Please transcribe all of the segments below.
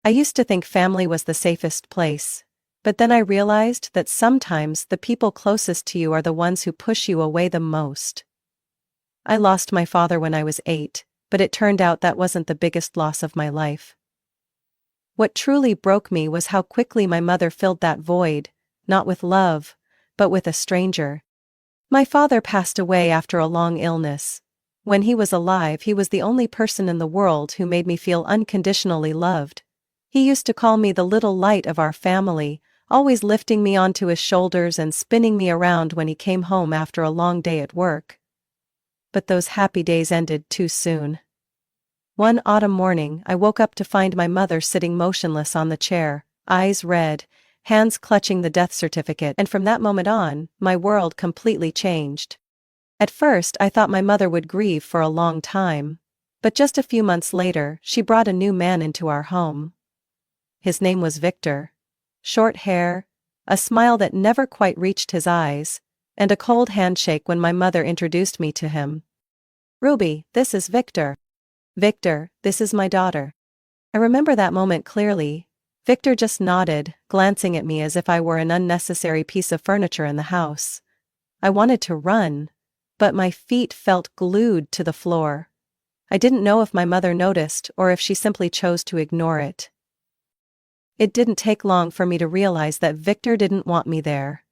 I used to think family was the safest place. But then I realized that sometimes the people closest to you are the ones who push you away the most. I lost my father when I was 8, but it turned out that wasn't the biggest loss of my life. What truly broke me was how quickly my mother filled that void, not with love, but with a stranger. My father passed away after a long illness. When he was alive, he was the only person in the world who made me feel unconditionally loved. He used to call me the little light of our family, always lifting me onto his shoulders and spinning me around when he came home after a long day at work. But those happy days ended too soon. One autumn morning, I woke up to find my mother sitting motionless on the chair, eyes red, hands clutching the death certificate, and from that moment on, my world completely changed. At first, I thought my mother would grieve for a long time. But just a few months later, she brought a new man into our home. His name was Victor. Short hair, a smile that never quite reached his eyes, and a cold handshake when my mother introduced me to him. "Ruby, this is Victor. Victor, this is my daughter." I remember that moment clearly. Victor just nodded, glancing at me as if I were an unnecessary piece of furniture in the house. I wanted to run, but my feet felt glued to the floor. I didn't know if my mother noticed or if she simply chose to ignore it. It didn't take long for me to realize that Victor didn't want me there.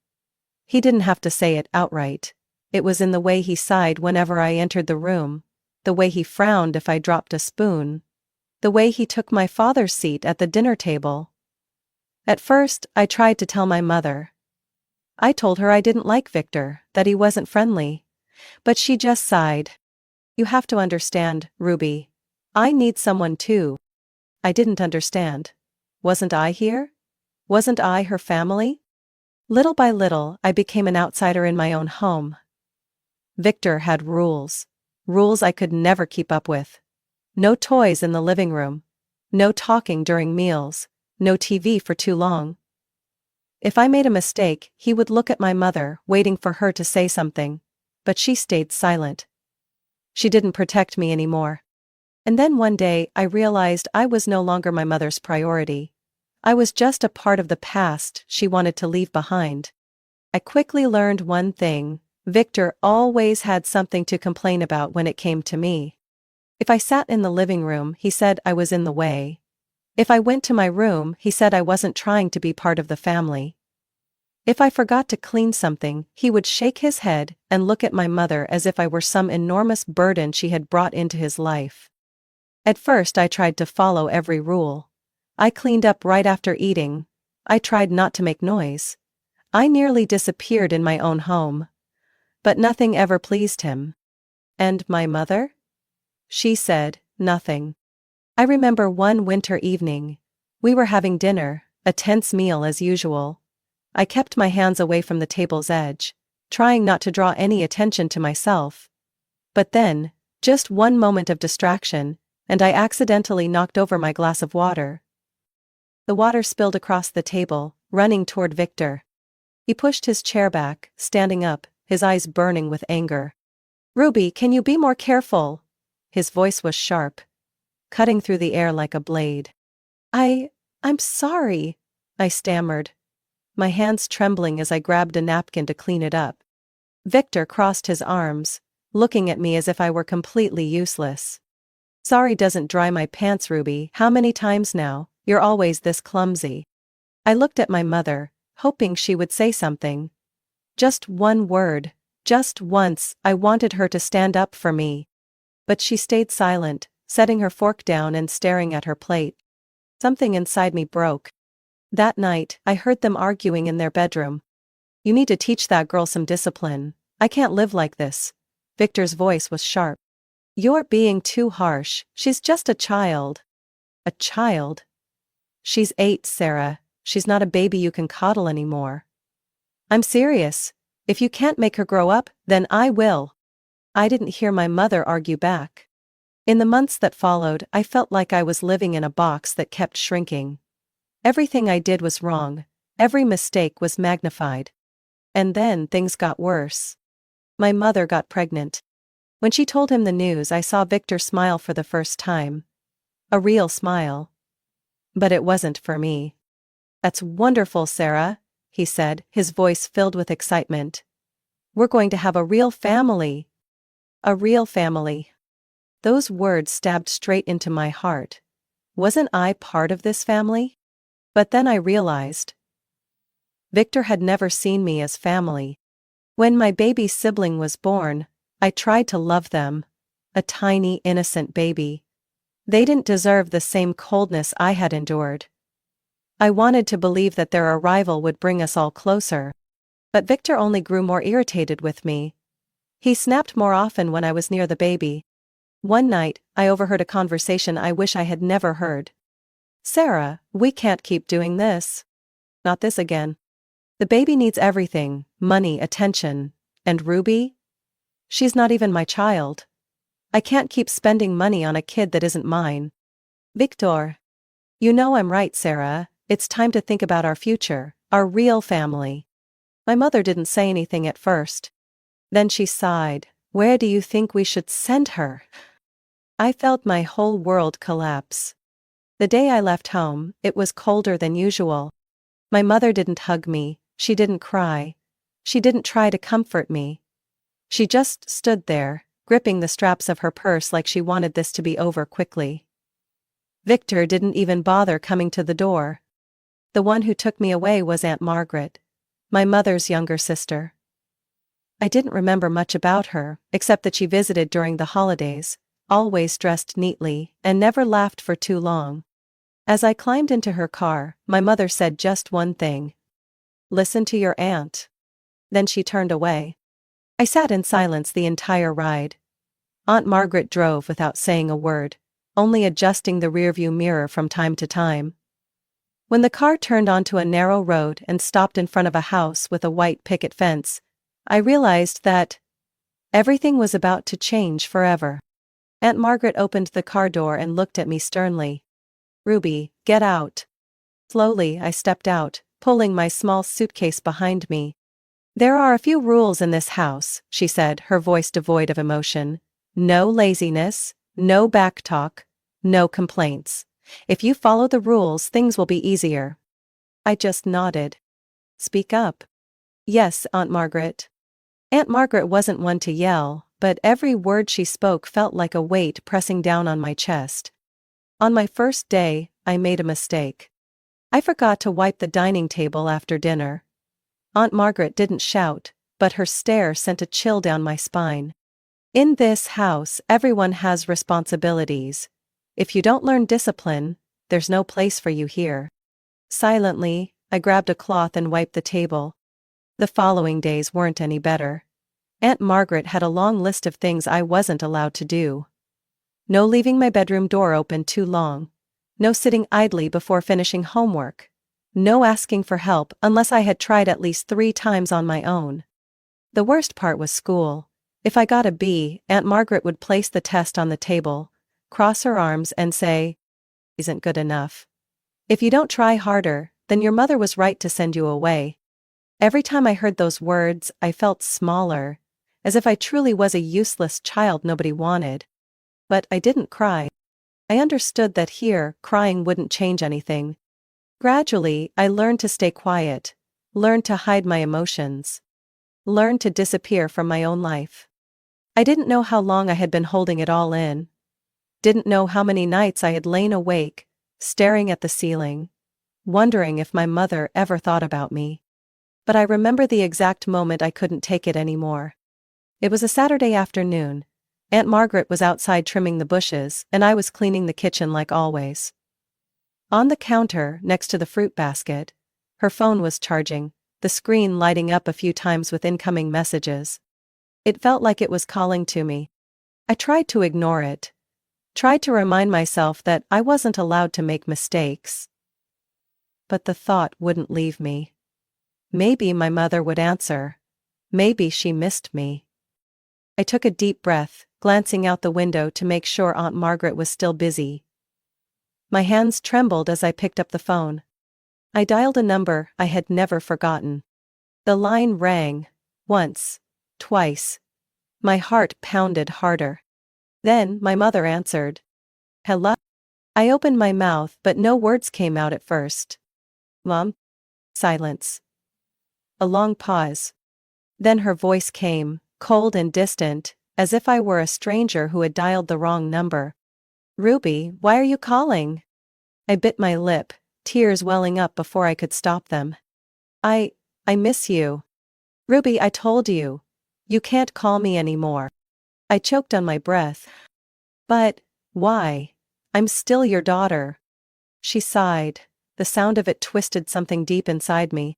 He didn't have to say it outright. It was in the way he sighed whenever I entered the room, the way he frowned if I dropped a spoon, the way he took my father's seat at the dinner table. At first, I tried to tell my mother. I told her I didn't like Victor, that he wasn't friendly. But she just sighed. "You have to understand, Ruby. I need someone too." I didn't understand. Wasn't I here? Wasn't I her family? Little by little, I became an outsider in my own home. Victor had rules. Rules I could never keep up with. No toys in the living room. No talking during meals. No TV for too long. If I made a mistake, he would look at my mother, waiting for her to say something. But she stayed silent. She didn't protect me anymore. And then one day, I realized I was no longer my mother's priority. I was just a part of the past she wanted to leave behind. I quickly learned one thing: Victor always had something to complain about when it came to me. If I sat in the living room, he said I was in the way. If I went to my room, he said I wasn't trying to be part of the family. If I forgot to clean something, he would shake his head and look at my mother as if I were some enormous burden she had brought into his life. At first I tried to follow every rule. I cleaned up right after eating. I tried not to make noise. I nearly disappeared in my own home. But nothing ever pleased him. And my mother? She said nothing. I remember one winter evening. We were having dinner, a tense meal as usual. I kept my hands away from the table's edge, trying not to draw any attention to myself. But then, just one moment of distraction, and I accidentally knocked over my glass of water. The water spilled across the table, running toward Victor. He pushed his chair back, standing up, his eyes burning with anger. "Ruby, can you be more careful?" His voice was sharp, cutting through the air like a blade. I'm sorry," I stammered, my hands trembling as I grabbed a napkin to clean it up. Victor crossed his arms, looking at me as if I were completely useless. "Sorry doesn't dry my pants, Ruby. How many times now? You're always this clumsy." I looked at my mother, hoping she would say something. Just one word, just once. I wanted her to stand up for me. But she stayed silent, setting her fork down and staring at her plate. Something inside me broke. That night, I heard them arguing in their bedroom. "You need to teach that girl some discipline. I can't live like this." Victor's voice was sharp. "You're being too harsh. She's just a child." "A child?" "She's 8, Sarah. She's not a baby you can coddle anymore." "I'm serious. If you can't make her grow up, then I will." I didn't hear my mother argue back. In the months that followed, I felt like I was living in a box that kept shrinking. Everything I did was wrong. Every mistake was magnified. And then things got worse. My mother got pregnant. When she told him the news, I saw Victor smile for the first time. A real smile. But it wasn't for me. "That's wonderful, Sarah," he said, his voice filled with excitement. "We're going to have a real family." A real family. Those words stabbed straight into my heart. Wasn't I part of this family? But then I realized. Victor had never seen me as family. When my baby sibling was born, I tried to love them. A tiny, innocent baby. They didn't deserve the same coldness I had endured. I wanted to believe that their arrival would bring us all closer. But Victor only grew more irritated with me. He snapped more often when I was near the baby. One night, I overheard a conversation I wish I had never heard. "Sarah, we can't keep doing this. Not this again. The baby needs everything, money, attention. And Ruby? She's not even my child. I can't keep spending money on a kid that isn't mine." "Victor. You know I'm right, Sarah. It's time to think about our future, our real family." My mother didn't say anything at first. Then she sighed. "Where do you think we should send her?" I felt my whole world collapse. The day I left home, it was colder than usual. My mother didn't hug me, she didn't cry. She didn't try to comfort me. She just stood there, gripping the straps of her purse like she wanted this to be over quickly. Victor didn't even bother coming to the door. The one who took me away was Aunt Margaret, my mother's younger sister. I didn't remember much about her, except that she visited during the holidays, always dressed neatly, and never laughed for too long. As I climbed into her car, my mother said just one thing. "Listen to your aunt." Then she turned away. I sat in silence the entire ride. Aunt Margaret drove without saying a word, only adjusting the rearview mirror from time to time. When the car turned onto a narrow road and stopped in front of a house with a white picket fence, I realized that everything was about to change forever. Aunt Margaret opened the car door and looked at me sternly. "Ruby, get out." Slowly, I stepped out, pulling my small suitcase behind me. "There are a few rules in this house," she said, her voice devoid of emotion. "No laziness, no backtalk, no complaints. If you follow the rules, things will be easier." I just nodded. "Speak up." "Yes, Aunt Margaret." Aunt Margaret wasn't one to yell, but every word she spoke felt like a weight pressing down on my chest. On my first day, I made a mistake. I forgot to wipe the dining table after dinner. Aunt Margaret didn't shout, but her stare sent a chill down my spine. "In this house, everyone has responsibilities. If you don't learn discipline, there's no place for you here." Silently, I grabbed a cloth and wiped the table. The following days weren't any better. Aunt Margaret had a long list of things I wasn't allowed to do. No leaving my bedroom door open too long. No sitting idly before finishing homework. No asking for help unless I had tried at least 3 times on my own. The worst part was school. If I got a B, Aunt Margaret would place the test on the table, cross her arms and say, "Isn't good enough. If you don't try harder, then your mother was right to send you away." Every time I heard those words, I felt smaller, as if I truly was a useless child nobody wanted. But I didn't cry. I understood that here, crying wouldn't change anything. Gradually, I learned to stay quiet, learned to hide my emotions, learned to disappear from my own life. I didn't know how long I had been holding it all in. Didn't know how many nights I had lain awake, staring at the ceiling, wondering if my mother ever thought about me. But I remember the exact moment I couldn't take it anymore. It was a Saturday afternoon. Aunt Margaret was outside trimming the bushes, and I was cleaning the kitchen like always. On the counter, next to the fruit basket, her phone was charging, the screen lighting up a few times with incoming messages. It felt like it was calling to me. I tried to ignore it. Tried to remind myself that I wasn't allowed to make mistakes. But the thought wouldn't leave me. Maybe my mother would answer. Maybe she missed me. I took a deep breath, glancing out the window to make sure Aunt Margaret was still busy. My hands trembled as I picked up the phone. I dialed a number I had never forgotten. The line rang. Once. Twice. My heart pounded harder. Then my mother answered. "Hello?" I opened my mouth but no words came out at first. Mom? Silence. A long pause. Then her voice came, cold and distant, as if I were a stranger who had dialed the wrong number. Ruby, why are you calling? I bit my lip, tears welling up before I could stop them. I miss you. Ruby, I told you. You can't call me anymore. I choked on my breath. But, why? I'm still your daughter. She sighed. The sound of it twisted something deep inside me.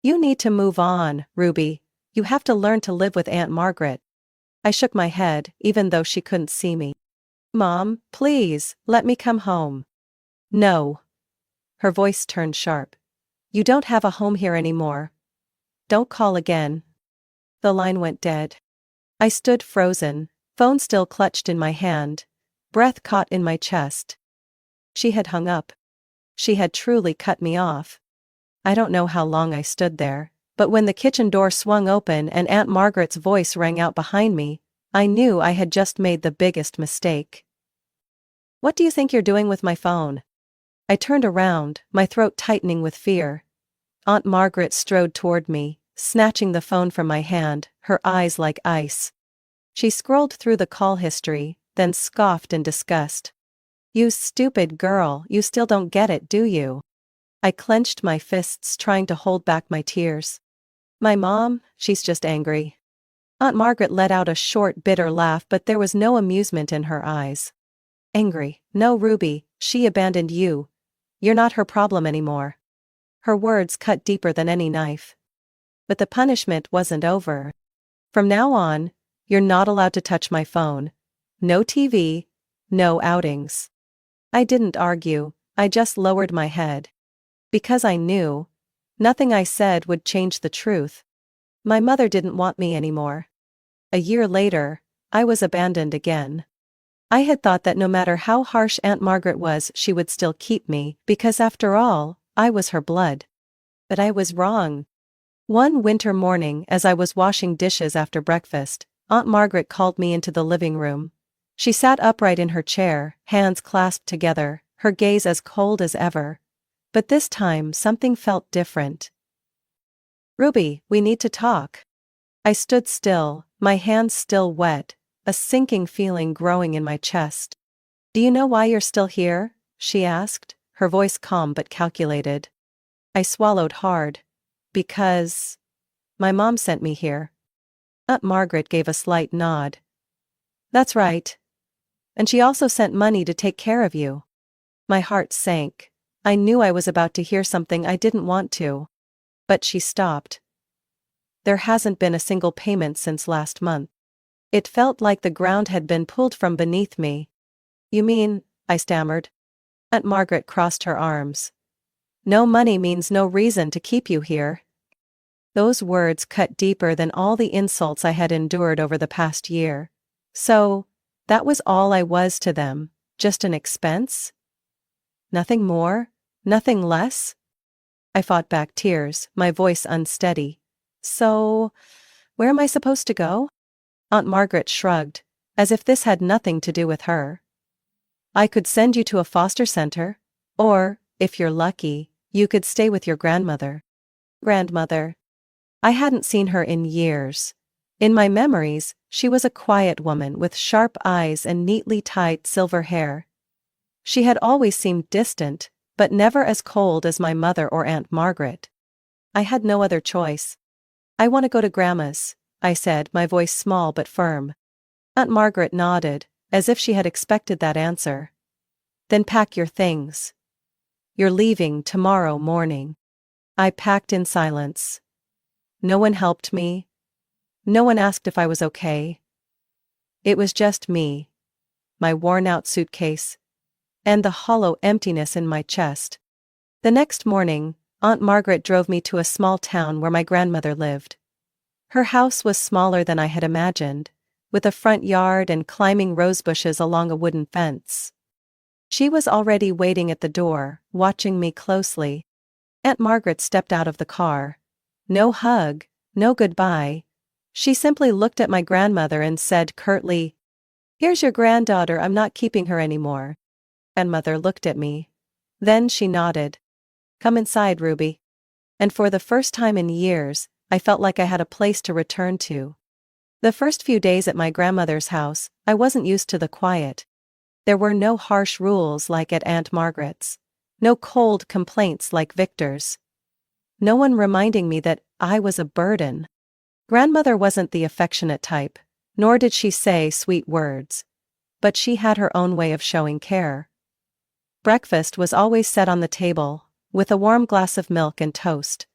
You need to move on, Ruby. You have to learn to live with Aunt Margaret. I shook my head, even though she couldn't see me. Mom, please, let me come home. No. Her voice turned sharp. You don't have a home here anymore. Don't call again. The line went dead. I stood frozen, phone still clutched in my hand, breath caught in my chest. She had hung up. She had truly cut me off. I don't know how long I stood there, but when the kitchen door swung open and Aunt Margaret's voice rang out behind me, I knew I had just made the biggest mistake. What do you think you're doing with my phone? I turned around, my throat tightening with fear. Aunt Margaret strode toward me, snatching the phone from my hand, her eyes like ice. She scrolled through the call history, then scoffed in disgust. You stupid girl, you still don't get it, do you? I clenched my fists trying to hold back my tears. My mom, she's just angry. Aunt Margaret let out a short, bitter laugh, but there was no amusement in her eyes. Angry? No, Ruby, she abandoned you. You're not her problem anymore. Her words cut deeper than any knife. But the punishment wasn't over. From now on, you're not allowed to touch my phone. No TV, no outings. I didn't argue, I just lowered my head. Because I knew, nothing I said would change the truth. My mother didn't want me anymore. A year later, I was abandoned again. I had thought that no matter how harsh Aunt Margaret was, she would still keep me, because after all, I was her blood. But I was wrong. One winter morning, as I was washing dishes after breakfast, Aunt Margaret called me into the living room. She sat upright in her chair, hands clasped together, her gaze as cold as ever. But this time something felt different. Ruby, we need to talk. I stood still, my hands still wet, a sinking feeling growing in my chest. Do you know why you're still here? She asked, her voice calm but calculated. I swallowed hard. Because my mom sent me here. Aunt Margaret gave a slight nod. That's right. And she also sent money to take care of you. My heart sank. I knew I was about to hear something I didn't want to. But she stopped. There hasn't been a single payment since last month. It felt like the ground had been pulled from beneath me. You mean, I stammered. Aunt Margaret crossed her arms. No money means no reason to keep you here. Those words cut deeper than all the insults I had endured over the past year. So, that was all I was to them, just an expense? Nothing more? Nothing less? I fought back tears, my voice unsteady. So, where am I supposed to go? Aunt Margaret shrugged, as if this had nothing to do with her. I could send you to a foster center, or, if you're lucky, you could stay with your grandmother. Grandmother. I hadn't seen her in years. In my memories, she was a quiet woman with sharp eyes and neatly tied silver hair. She had always seemed distant, but never as cold as my mother or Aunt Margaret. I had no other choice. I want to go to Grandma's, I said, my voice small but firm. Aunt Margaret nodded, as if she had expected that answer. Then pack your things. You're leaving tomorrow morning. I packed in silence. No one helped me. No one asked if I was okay. It was just me, my worn-out suitcase, and the hollow emptiness in my chest. The next morning, Aunt Margaret drove me to a small town where my grandmother lived. Her house was smaller than I had imagined, with a front yard and climbing rose bushes along a wooden fence. She was already waiting at the door, watching me closely. Aunt Margaret stepped out of the car. No hug, no goodbye. She simply looked at my grandmother and said curtly, "Here's your granddaughter, I'm not keeping her anymore." Grandmother looked at me. Then she nodded. "Come inside, Ruby." And for the first time in years, I felt like I had a place to return to. The first few days at my grandmother's house, I wasn't used to the quiet. There were no harsh rules like at Aunt Margaret's. No cold complaints like Victor's. No one reminding me that I was a burden. Grandmother wasn't the affectionate type, nor did she say sweet words. But she had her own way of showing care. Breakfast was always set on the table, with a warm glass of milk and toast.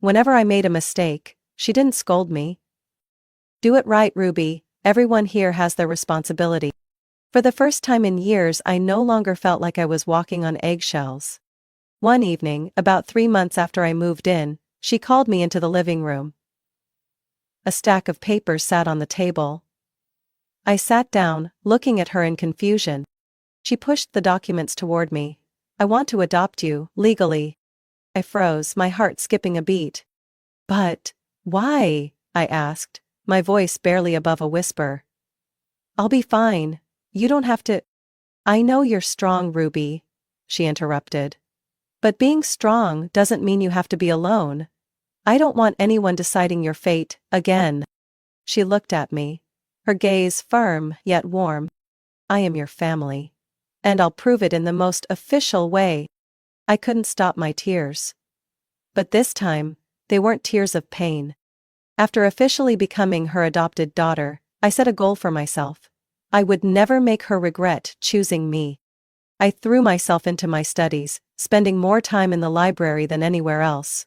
Whenever I made a mistake, she didn't scold me. "Do it right, Ruby, everyone here has their responsibility." For the first time in years, I no longer felt like I was walking on eggshells. One evening, about 3 months after I moved in, she called me into the living room. A stack of papers sat on the table. I sat down, looking at her in confusion. She pushed the documents toward me. "I want to adopt you, legally." I froze, my heart skipping a beat. "But why?" I asked, my voice barely above a whisper. "I'll be fine. You don't have to." "I know you're strong, Ruby," she interrupted. "But being strong doesn't mean you have to be alone. I don't want anyone deciding your fate, again." She looked at me, her gaze firm yet warm. "I am your family. And I'll prove it in the most official way." I couldn't stop my tears. But this time, they weren't tears of pain. After officially becoming her adopted daughter, I set a goal for myself. I would never make her regret choosing me. I threw myself into my studies, spending more time in the library than anywhere else.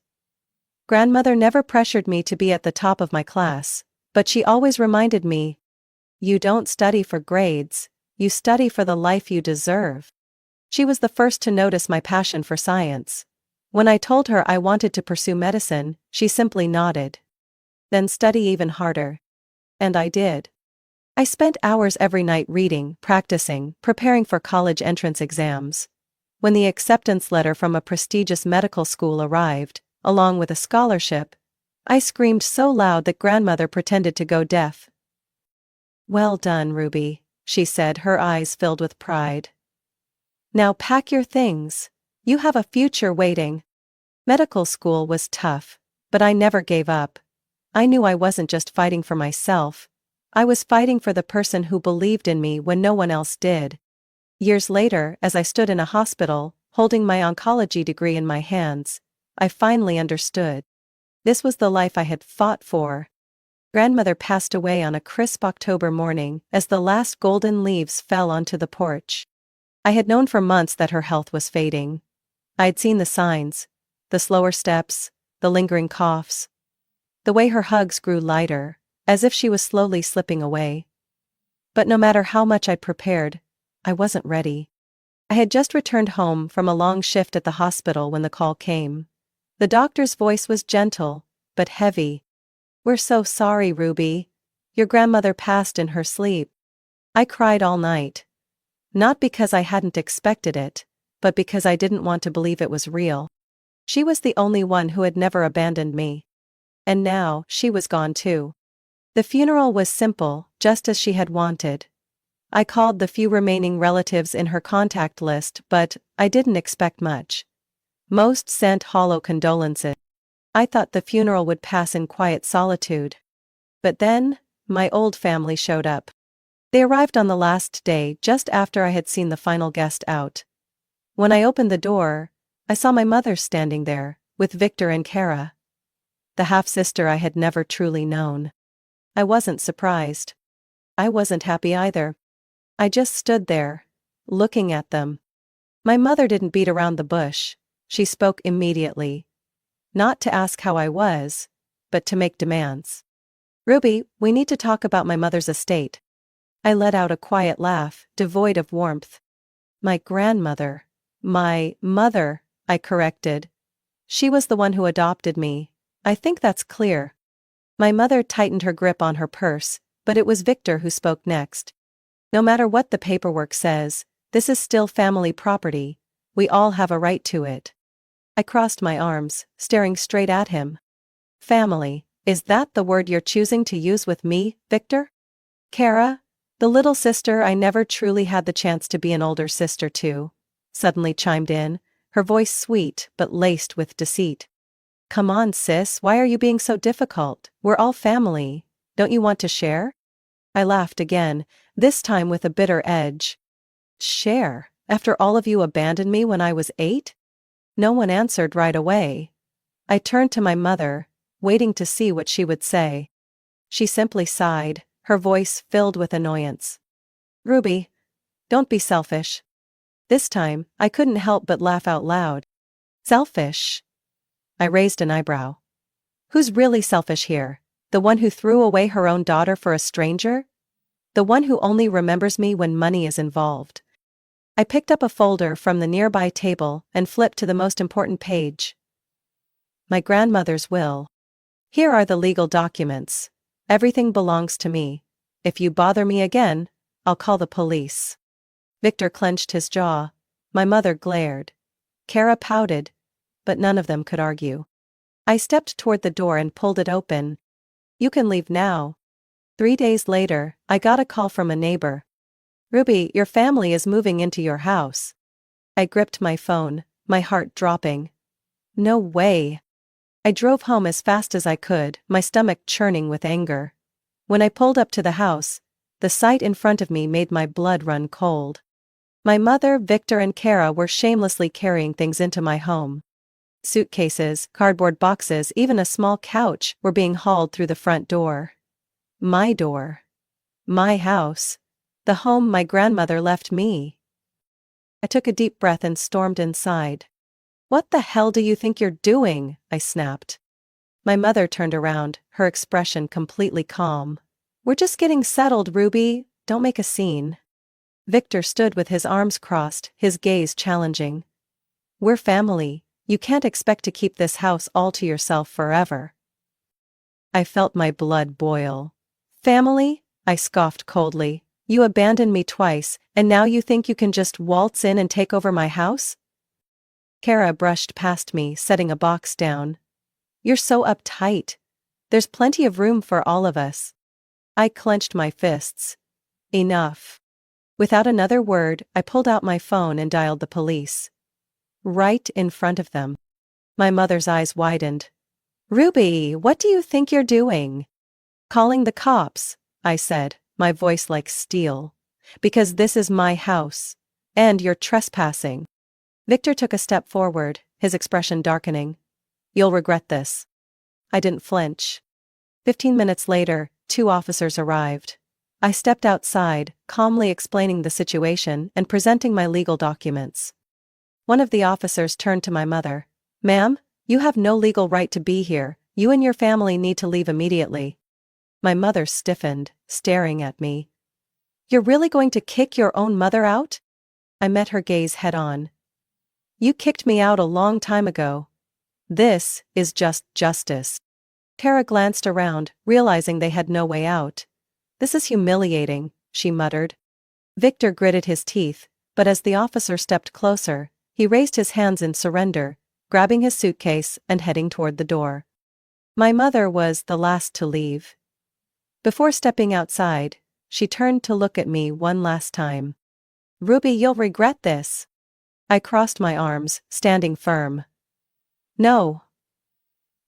Grandmother never pressured me to be at the top of my class, but she always reminded me, "You don't study for grades, you study for the life you deserve." She was the first to notice my passion for science. When I told her I wanted to pursue medicine, she simply nodded. "Then study even harder." And I did. I spent hours every night reading, practicing, preparing for college entrance exams. When the acceptance letter from a prestigious medical school arrived, along with a scholarship, I screamed so loud that Grandmother pretended to go deaf. "Well done, Ruby," she said, her eyes filled with pride. "Now pack your things. You have a future waiting." Medical school was tough, but I never gave up. I knew I wasn't just fighting for myself. I was fighting for the person who believed in me when no one else did. Years later, as I stood in a hospital, holding my oncology degree in my hands, I finally understood. This was the life I had fought for. Grandmother passed away on a crisp October morning as the last golden leaves fell onto the porch. I had known for months that her health was fading. I had seen the signs, the slower steps, the lingering coughs, the way her hugs grew lighter, as if she was slowly slipping away. But no matter how much I prepared, I wasn't ready. I had just returned home from a long shift at the hospital when the call came. The doctor's voice was gentle, but heavy. "We're so sorry, Ruby. Your grandmother passed in her sleep." I cried all night. Not because I hadn't expected it, but because I didn't want to believe it was real. She was the only one who had never abandoned me. And now, she was gone too. The funeral was simple, just as she had wanted. I called the few remaining relatives in her contact list, but I didn't expect much. Most sent hollow condolences. I thought the funeral would pass in quiet solitude. But then, my old family showed up. They arrived on the last day, just after I had seen the final guest out. When I opened the door, I saw my mother standing there, with Victor and Kara, the half-sister I had never truly known. I wasn't surprised. I wasn't happy either. I just stood there, looking at them. My mother didn't beat around the bush. She spoke immediately. Not to ask how I was, but to make demands. "Ruby, we need to talk about my mother's estate." I let out a quiet laugh, devoid of warmth. "My grandmother." "My mother," I corrected. "She was the one who adopted me. I think that's clear." My mother tightened her grip on her purse, but it was Victor who spoke next. "No matter what the paperwork says, this is still family property. We all have a right to it." I crossed my arms, staring straight at him. "Family, is that the word you're choosing to use with me, Victor?" Kara, the little sister I never truly had the chance to be an older sister to, suddenly chimed in, her voice sweet but laced with deceit. Come on, sis, why are you being so difficult? We're all family. Don't you want to share? I laughed again, this time with a bitter edge. Share? After all of you abandoned me when I was 8? No one answered right away. I turned to my mother, waiting to see what she would say. She simply sighed, her voice filled with annoyance. Ruby, don't be selfish. This time, I couldn't help but laugh out loud. Selfish? I raised an eyebrow. Who's really selfish here? The one who threw away her own daughter for a stranger? The one who only remembers me when money is involved? I picked up a folder from the nearby table and flipped to the most important page. My grandmother's will. Here are the legal documents. Everything belongs to me. If you bother me again, I'll call the police. Victor clenched his jaw. My mother glared. Kara pouted, but none of them could argue. I stepped toward the door and pulled it open. You can leave now. 3 days later, I got a call from a neighbor. Ruby, your family is moving into your house. I gripped my phone, my heart dropping. No way. I drove home as fast as I could, my stomach churning with anger. When I pulled up to the house, the sight in front of me made my blood run cold. My mother, Victor, and Kara were shamelessly carrying things into my home. Suitcases, cardboard boxes, even a small couch were being hauled through the front door. My door. My house. The home my grandmother left me. I took a deep breath and stormed inside. What the hell do you think you're doing? I snapped. My mother turned around, her expression completely calm. We're just getting settled, Ruby. Don't make a scene. Victor stood with his arms crossed, his gaze challenging. We're family. You can't expect to keep this house all to yourself forever. I felt my blood boil. Family? I scoffed coldly. You abandoned me twice, and now you think you can just waltz in and take over my house? Kara brushed past me, setting a box down. You're so uptight. There's plenty of room for all of us. I clenched my fists. Enough. Without another word, I pulled out my phone and dialed the police. Right in front of them. My mother's eyes widened. Ruby, what do you think you're doing? Calling the cops, I said, my voice like steel. Because this is my house. And you're trespassing. Victor took a step forward, his expression darkening. You'll regret this. I didn't flinch. 15 minutes later, 2 officers arrived. I stepped outside, calmly explaining the situation and presenting my legal documents. One of the officers turned to my mother. Ma'am, you have no legal right to be here. You and your family need to leave immediately. My mother stiffened, staring at me. You're really going to kick your own mother out? I met her gaze head on. You kicked me out a long time ago. This is just justice. Kara glanced around, realizing they had no way out. This is humiliating, she muttered. Victor gritted his teeth, but as the officer stepped closer, he raised his hands in surrender, grabbing his suitcase and heading toward the door. My mother was the last to leave. Before stepping outside, she turned to look at me one last time. Ruby, you'll regret this. I crossed my arms, standing firm. No.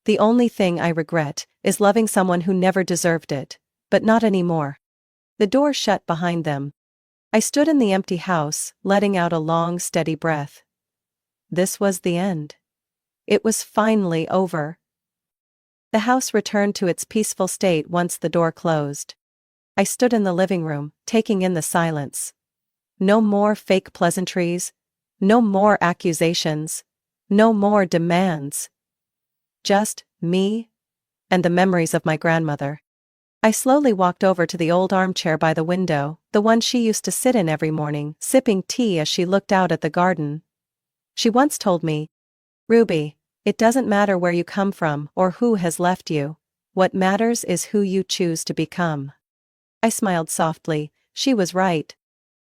The only thing I regret is loving someone who never deserved it, but not anymore. The door shut behind them. I stood in the empty house, letting out a long, steady breath. This was the end. It was finally over. The house returned to its peaceful state once the door closed. I stood in the living room, taking in the silence. No more fake pleasantries. No more accusations. No more demands. Just me and the memories of my grandmother. I slowly walked over to the old armchair by the window, the one she used to sit in every morning, sipping tea as she looked out at the garden. She once told me, Ruby, it doesn't matter where you come from or who has left you. What matters is who you choose to become. I smiled softly. She was right.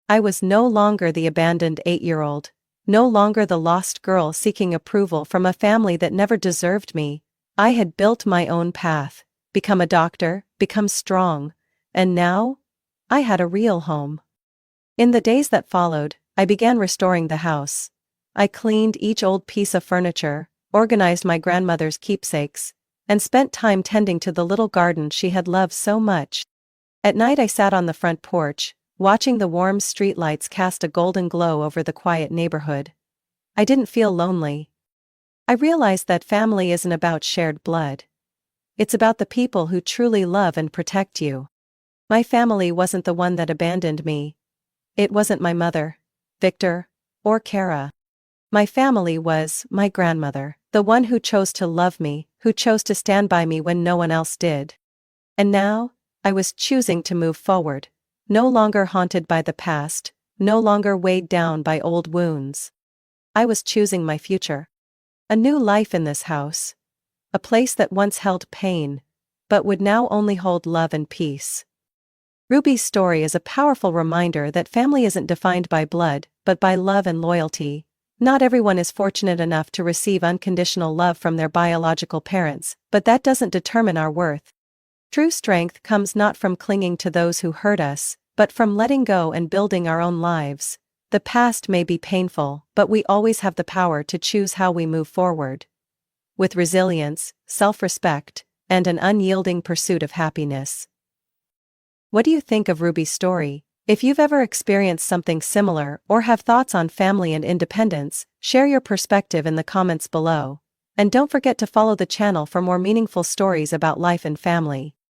I was no longer the abandoned 8-year-old. No longer the lost girl seeking approval from a family that never deserved me. I had built my own path, become a doctor, become strong, and now, I had a real home. In the days that followed, I began restoring the house. I cleaned each old piece of furniture, organized my grandmother's keepsakes, and spent time tending to the little garden she had loved so much. At night I sat on the front porch, watching the warm streetlights cast a golden glow over the quiet neighborhood. I didn't feel lonely. I realized that family isn't about shared blood. It's about the people who truly love and protect you. My family wasn't the one that abandoned me. It wasn't my mother, Victor, or Kara. My family was my grandmother, the one who chose to love me, who chose to stand by me when no one else did. And now, I was choosing to move forward, no longer haunted by the past, no longer weighed down by old wounds. I was choosing my future. A new life in this house. A place that once held pain, but would now only hold love and peace. Ruby's story is a powerful reminder that family isn't defined by blood, but by love and loyalty. Not everyone is fortunate enough to receive unconditional love from their biological parents, but that doesn't determine our worth. True strength comes not from clinging to those who hurt us, but from letting go and building our own lives. The past may be painful, but we always have the power to choose how we move forward. With resilience, self-respect, and an unyielding pursuit of happiness. What do you think of Ruby's story? If you've ever experienced something similar or have thoughts on family and independence, share your perspective in the comments below. And don't forget to follow the channel for more meaningful stories about life and family.